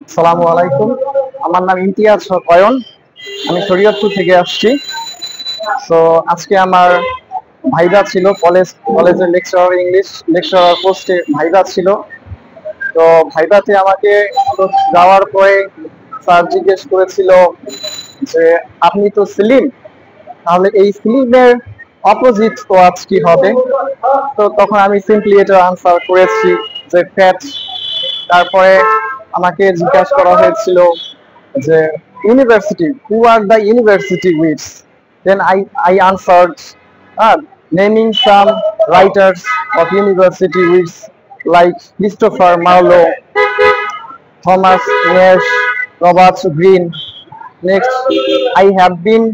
আসসালামু আলাইকুম। আমার নাম ইমতিয়াজ হক অয়ন। আমি শরীয়তপুর থেকে আসছি। তো আজকে আমার ভাইভা ছিল, কলেজের লেকচারার, ইংলিশ লেকচারার পোস্টে ভাইভা ছিল। তো ভাইভাতে আমাকে তো যাওয়ার পরে স্যার জিজ্ঞেস করেছিল যে আপনি তো স্লিম, তাহলে এই স্লিমের অপোজিট ওয়ার্ড কি হবে? তো তখন আমি সিম্পলি এটা আনসার করেছি যে ফ্যাট। তারপরে আমাকে জিজ্ঞাসা করা হয়েছিল যে university, who are the university with, then I answered naming some writers of university with like Christopher Marlowe, Thomas Nashe, Robert Greene. Next, I have been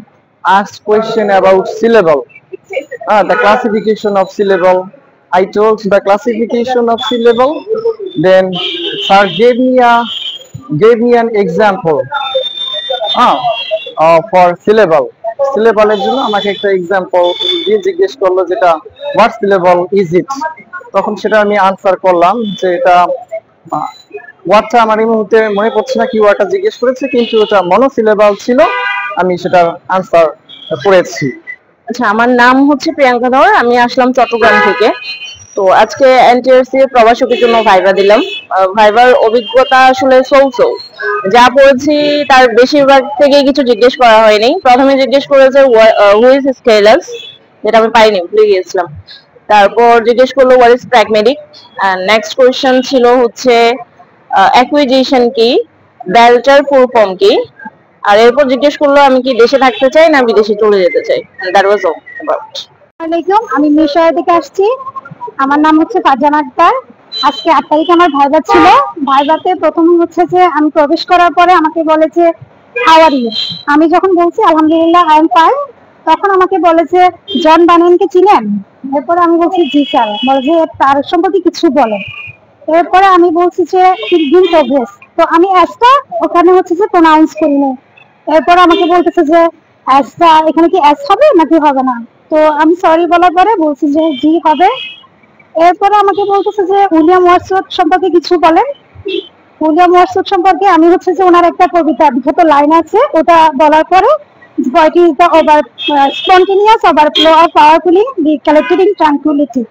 asked question about syllable, the classification of syllable. I told the classification of syllable. Then sir gave me an example for syllable. Syllable এর জন্য আমাকে একটা example দিয়ে জিজ্ঞেস করলো যেটা what syllable is it. তখন সেটা আমি আনসার করলাম যে এটা ওয়ার্ডটা আমার এই মুহূর্তে মনে পড়ছে না কি ওয়ার্ডটা জিজ্ঞেস করেছে, কিন্তু এটা মনোসিলেবল ছিল। আমি সেটার আনসার করেছি। আচ্ছা, আমার নাম হচ্ছে প্রিয়াঙ্কা ধর। আমি আসলাম চট্টগ্রাম থেকে। তো আজকে এনটিআরসি প্রবাসকের জন্য ভাইভা দিলাম। ভাইভার অভিজ্ঞতা আসলে সৌ যা পড়েছি তার বেশিরভাগ থেকে কিছু জিজ্ঞেস করা হয়নি। প্রথমে জিজ্ঞেস করেছে হু ইজ স্কেলাস, যেটা আমি পাইনি, ভুলে গিয়েছিলাম। তারপর জিজ্ঞেস করলো what is pragmatic, and next question ছিল হচ্ছে অ্যাকুইজিশন কি, বেলটার ফুল ফর্ম কি, আর এরপর জিজ্ঞেস করলো আমি কি দেশে থাকতে চাই না বিদেশে চলে যেতে চাই। That was all about. আসসালামাইকুম, আমি মিশর থেকে আসছি। আমার নাম হচ্ছে ফারজানা আক্তার। আজকে 8 তারিখে আমার ভাইভা ছিল। ভাইভাতে প্রথম হচ্ছে যে আমি প্রবেশ করার পরে আমাকে বলে যে হাউ আর ইউ। আমি যখন বলছি আলহামদুলিল্লাহ আই এম ফাইন, তখন আমাকে বলে যে জন বানেনকে চিনেন? এরপরে আমি বলছি জি স্যার। বলে যে তার সম্পর্কে কিছু বলে। এরপরে আমি বলছি যে বিন প্রোগ্রেস, তো আমি অ্যাসটা ওখানে হচ্ছে যে প্রোনাউন্স করিনি। এরপর আমাকে বলতেছে যে অ্যাসটা এখানে কি অ্যাস হবে নাকি হবে না। তো আমি সরি বলার পরে বলছি যে জি হবে। এরপরে আমাকে বলতেছে যে উইলিয়াম ওয়ার্ডসওয়ার্থ সম্পর্কে কিছু বলেন। উইলিয়াম ওয়ার্ডসওয়ার্থ সম্পর্কে আমি হচ্ছে যে ওনার একটা কবিতা বিখ্যাত লাইন আছে, ওটা বলার পরে Poetry is the spontaneous overflow of power feeling collected in tranquility.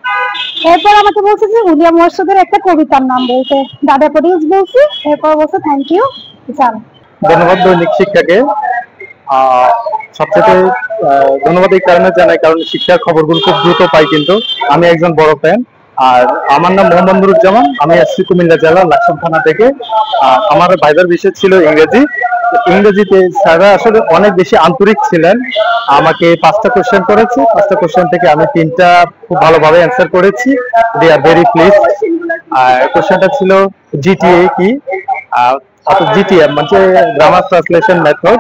এরপর আমাকে বলছে যে উইলিয়াম ওয়ার্ডসওয়ার্থের একটা কবিতার নাম বলতে, দাদা প্রডিউস বলছি। এরপর বলছে থ্যাংক ইউ স্যার। ধন্যবাদ দৈনিক শিক্ষাকে। সবচেয়ে ধন্যবাদ এই কারণে জানাই কারণ শিক্ষার খবরগুলো খুব দ্রুত পাই, কিন্তু আমি একজন বড় ফ্যান। আর আমার নাম মোহাম্মদ নুরুজ্জামান, আমি আসছি কুমিল্লা জেলা লাকসাম থানা থেকে। আমার ভাইবার বিষয় ছিল ইংরেজি। ইংরেজিতে স্যাররা আসলে অনেক বেশি আন্তরিক ছিলেন। আমাকে 5টা কোশ্চেন করেছে, 5টা কোশ্চেন থেকে আমি 3টা খুব ভালোভাবে অ্যান্সার করেছি। দে আর ভেরি প্লিজ। আর কোশ্চেনটা ছিল জিটিএ কি, জিটিএ মানে grammar translation method.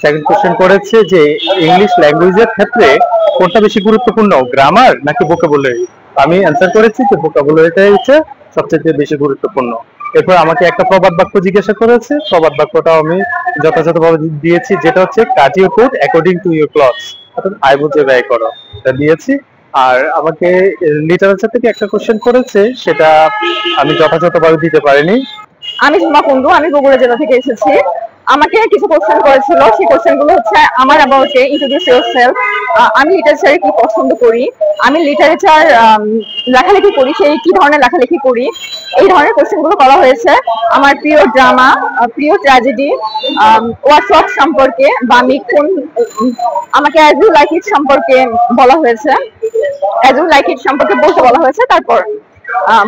Second question করেছে যে ইংলিশ ল্যাঙ্গুয়েজের ক্ষেত্রে কোনটা বেশি গুরুত্বপূর্ণ, গ্রামার নাকি ভোকাবুলারি? আমি অ্যান্সার করেছি যে ভোকাবুলারিটাই হচ্ছে সবচেয়ে বেশি গুরুত্বপূর্ণ। এরপর আমাকে একটা প্রবাদ বাক্য জিজ্ঞাসা করেছে, প্রবাদ বাক্যটাও আমি যথাযথভাবে দিয়েছি, যেটা হচ্ছে cut your coat according to your clothes, অর্থাৎ আয় বুঝে ব্যয় করো, এটা দিয়েছি। আর আমাকে লিটারেচার থেকে একটা কোশ্চেন করেছে, সেটা আমি যথাযথভাবে দিতে পারিনি। আমি সুমা কুন্ডু, আমি বগুড়া জেলা থেকে এসেছি। আমাকে কিছু কোশ্চেন করেছিল, সেই কোশ্চেন গুলো হচ্ছে আমার অ্যাবাউট ইন্ট্রোডিউস ইয়োরসেলফ, আমি লিটারেচারে কি পছন্দ করি, আমি লিটারেচার লেখালেখি করি, সেই কি ধরনের লেখালেখি করি, এই ধরনের কোশ্চেন গুলো করা হয়েছে। আমার প্রিয় ড্রামা, প্রিয় ট্র্যাজেডি, ওয়ার্ডসওয়ার্থ সম্পর্কে, বা আমি কোন, আমাকে অ্যাজ ইউ লাইক ইট সম্পর্কে বলা হয়েছে, অ্যাজ ইউ লাইক ইট সম্পর্কে বলতে বলা হয়েছে। তারপর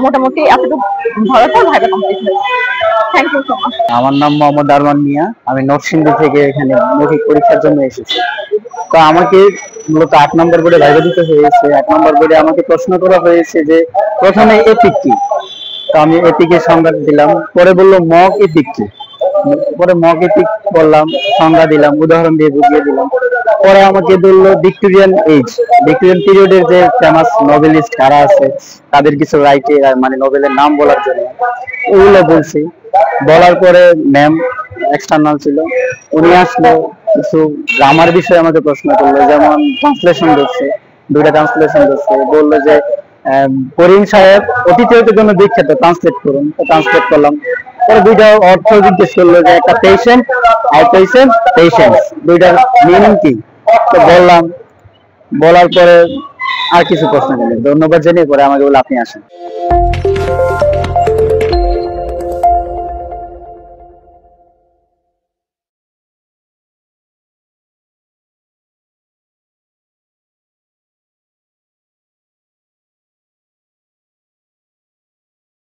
মোটামুটি এতটুকু ভাইভা কমপ্লিট হয়েছে। Thank you so much. আমার নাম মোহাম্মদ আরমান মিয়া, আমি নরসিংদী থেকে এখানে মৌখিক পরীক্ষার জন্য এসেছি। তো আমাকে মূলত 8 নম্বর বোর্ডে ভাইভা দিতে হয়েছে। 8 নম্বর বোর্ডে আমাকে প্রশ্ন করা হয়েছে যে প্রথমে এপিক কি। তো আমি এপিকের সংজ্ঞা দিলাম, পরে বললো মক এপিক কি, পরে মক এপিক বললাম, সংজ্ঞা দিলাম, উদাহরণ দিয়ে বুঝিয়ে দিলাম। পরে আমাকে বললো ভিক্টোরিয়ান এজ, ভিক্টোরিয়ান পিরিয়ডের যে ফেমাস নোবেলিস্ট কারা আছে তাদের কিছু রাইটে মানে নোবেলের নাম বলার জন্য, ওগুলো বলছি। বলার পরে ম্যাম এক্সটার্নাল ছিল, উনি আসলো, কিছু গ্রামার বিষয়ে আমাকে প্রশ্ন করলো, যেমন ট্রান্সলেশন দিচ্ছে, 2টা ট্রান্সলেশন দিচ্ছে। বললো যে করিম সাহেব অতিথিয়তের জন্য বিখ্যাত, ট্রান্সলেট করুন। তো ট্রান্সলেট করলাম। পরে দুইটা অর্থ জিজ্ঞেস করলো যে একটা পেশেন্ট আর পেশেন্স দুইটার মিনিং কি। তো বললাম, বলার পরে আর কিছু প্রশ্ন করলেন, ধন্যবাদ জানিয়ে পরে আমাকে বলে আপনি আসেন।